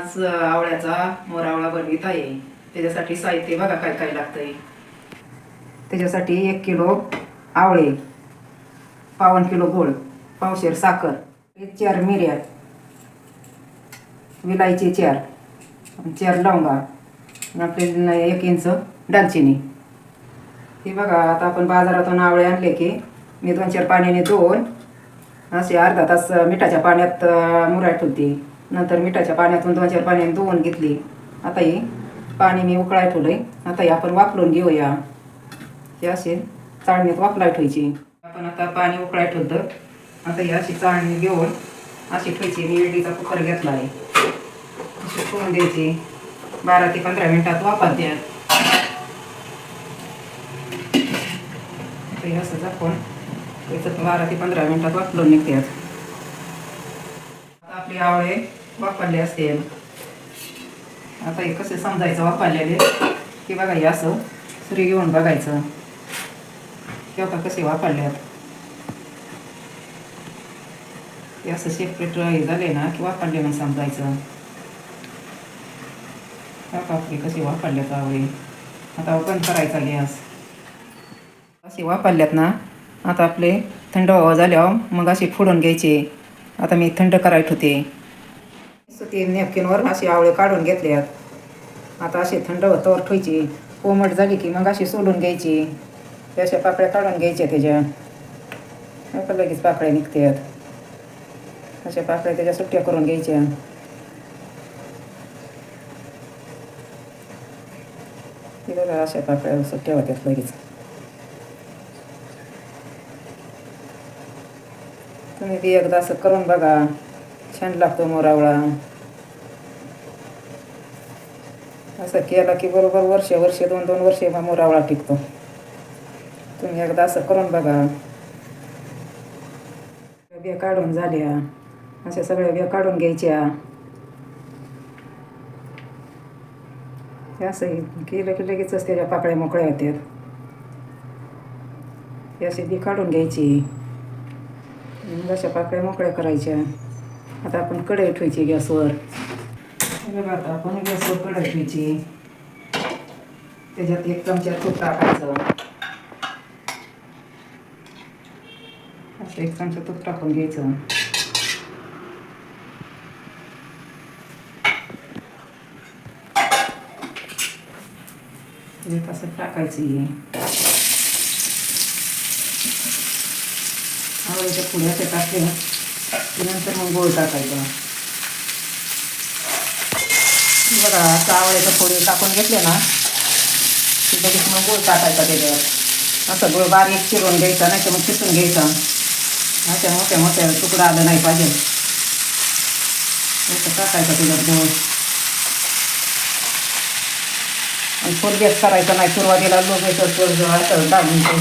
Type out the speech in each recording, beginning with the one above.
आज आवळ्याचा मोरावळा बनवित आहे. त्याच्यासाठी साहित्य बघा काय काय लागतंय. त्याच्यासाठी 1 किलो आवळे, 1 किलो गूळ, पावशेर साखर, 4 मिऱ्या, विलायची 4 लवंगा, आपले 1 इंच दालचिनी. हे बघा आता आपण बाजारातून आवळे आणले की मी 2-4 पाण्याने धुवून असे अर्धा तास मिठाच्या पाण्यात मुराय ठेवते. नंतर मिठाच्या पाण्यातून 2-4 पाण्याने धुवून घेतली. आता ही पाणी मी उकळाय ठेवलंय. आता ही आपण वाफलून घेऊया. हे असे चाळणीत वाफलाय ठेवायची. आपण आता पाणी उकळाय ठेवतं. आता ही अशी चाळणी घेऊन अशी ठेवायची. मी इडलीचा कुकर घेतला आहे. अशी ठेवून द्यायची. 12 ते 15 मिनिटात वाफत द्या. हे असं झाकून 12 ते 15 मिनिटात वाफलून निघतात. आता आपले आवळे वापरले असतील. आता हे कसे समजायचं वापरलेले की बघा, हे असं सुरी घेऊन बघायचं किंवा कसे वापरल्यात. हे असं सेपरेट हे झाले ना की वापरले म्हणून समजायचं. आपले कसे वापरल्यात आवळे. आता बंद करायचा गॅस. असे वापरल्यात ना. आता आपले थंड हवा झाल्यावर मग असे फोडून घ्यायचे. आता मी थंड करायला होते. सुती नॅपकिनवर असे आवळे काढून घेतल्यात. आता असे थंड होतावर ठेवायची. कोमट झाली की मग अशी सोलून घ्यायची. अशा पाकळ्या काढून घ्यायच्या त्याच्या. आता लगेच पाकळ्या निघतात. अशा पाकळ्या त्याच्या सुट्ट्या करून घ्यायच्या. बघा अशा पाकळ्या सुट्ट्या होत्यात लगेच. तुम्ही बी एकदा असं करून बघा. छान लागतो मोरावळा. असं केला की बरोबर वर्ष 2-2 वर्षे मोरावळा टिकतो. तुम्ही एकदा असं करून बघा. बिया काढून झाल्या. अशा सगळ्या बिया काढून घ्यायच्या. असं केलं की लगेचच त्याच्या पाकळ्या मोकळ्या होत्यात. हे अशी बी काढून घ्यायची. अशा पाकळ्या मोकळ्या करायच्या. आता आपण कढई ठेवायची गॅसवर. बघा आता आपण गॅसवर कढई ठेवायची. त्याच्यात 1 चमचा तूप टाकायचं. असं 1 चमचा तूप टाकून घ्यायचं. असं टाकायचं. आवळ्याच्या पुढे असे टाकले की नंतर मग गूळ टाकायचा. बघा असं आवळ्याच्या फोडी टाकून घेतले ना की लगेच मग गूळ टाकायचा त्याच्यावर. असं गूळ बारीक चिरून घ्यायचा, नाही तर मग किसून घ्यायचा. अशा मोठ्या मोठ्या तुकडा आलं नाही पाहिजे असं टाकायचं त्याच्यात गूळ. आणि फुल गॅस करायचा नाही. सुरुवातीला लो गॅसवर असं दाबून ते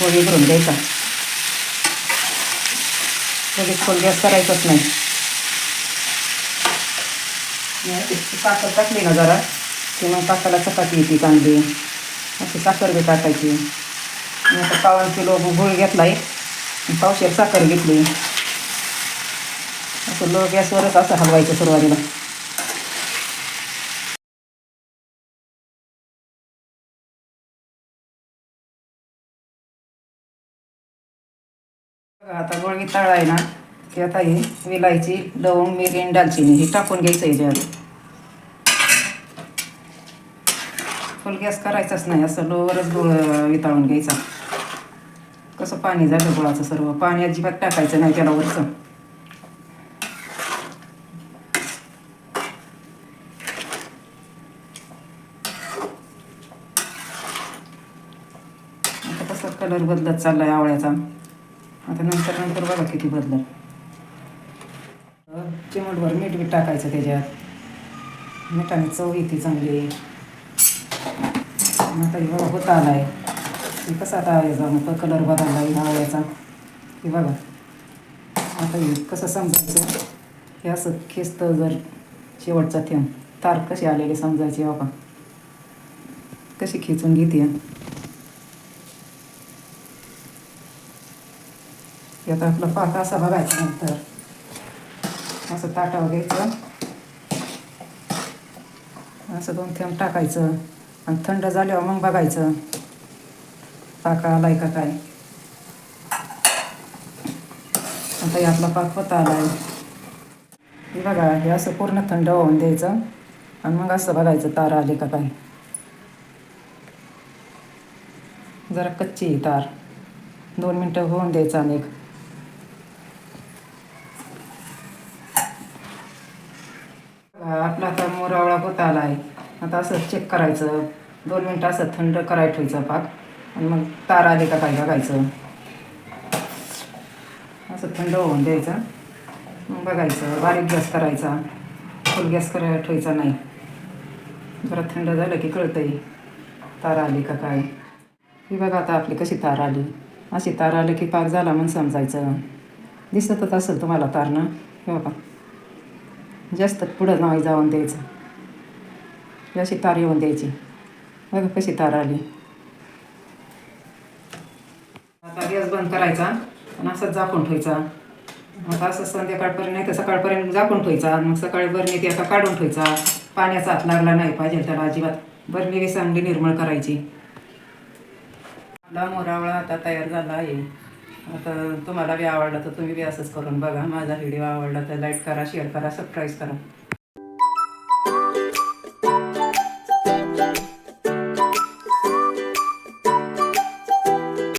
गोळी भरून द्यायचा. लगेच फुल गॅस करायचाच नाही. साखर टाकली ना जरा की मग पाकाला चपाती येते चांगली. अशी साखर बी टाकायची. मी आता 1 किलो गूळ घेतला आहे. पावशेर साखर घेतली. असं लो गॅसवरच असं हलवायचं सुरुवातीला. आता गोळी तळ आहे ना की आता ही विलायची, लवंग, मिरी आणि दालचिनी ही टाकून घ्यायचं याच्यात. फुल गॅस करायचाच नाही. असं लोवरच गुळ वितळून घ्यायचा. कसं पाणी झालं गुळाचं सर्व. पाणी अजिबात टाकायचं नाही त्याला वरचं. आता कसं कलर बदलत चाललाय आवळ्याचा. आता नंतर बघा किती बदलत. चिमटभर मीठ बी टाकायचं त्याच्यात. मिठाने चव येते चांगली. आता हे बघा होत आलाय. कसा आता कलर बदलला आवळ्याचा हे बघा. आता हे कसं समजायचं. हे असं खेचतं जर शेवटचा थेंब तार कशी आलेली समजायची. बाबा कशी खेचून घेते. आता आपला पाक असा बघायचा. नंतर असं ताटावर घ्यायचं असं 2 थेंब टाकायचं आणि थंड झाल्यावर मग बघायचं पाक आलाय का काय. आता आपला पाक होत आलाय. हे बघा, हे असं पूर्ण थंड होऊन द्यायचं आणि मग असं बघायचं तार आले का काय. जरा कच्ची आहे तार, 2 मिनटं होऊन द्यायचं. आणि आपला आता मोरावळा होत आला आहे. आता असं चेक करायचं, 2 मिनटं असं थंड करायला ठेवायचं पाक आणि मग तार आले का काय बघायचं. असं थंड होऊन द्यायचं, मग बघायचं. बारीक गॅस करायचा, फुल गॅस करायला ठेवायचा नाही. जरा थंड झालं की कळतंय तार आली का काय. ही बघा आता आपली कशी तार आली. अशी तार आली की पाक झाला म्हणून समजायचं. दिसतच असेल तुम्हाला तार ना. हे बघा, जास्त पुढं नाही जाऊन द्यायचं, अशी तार येऊन द्यायची. बघा कशी तार आली. आता गॅस बंद करायचा आणि असंच झाकून ठेवायचा. आता असं संध्याकाळपर्यंत नाही तर सकाळपर्यंत झाकून ठेवायचा. मग सकाळी बरणी एका काढून ठेवायचा. पाण्याचा हात लागला नाही पाहिजे त्याला अजिबात. बरणी चांगली निर्मळ करायची. आपला मोरावळा आता तयार झाला आहे. आता तुम्हाला बी आवडला तर तुम्ही बी असंच करून बघा. माझा व्हिडिओ आवडला तर लाईक करा, शेअर करा, सबस्क्राईब करा.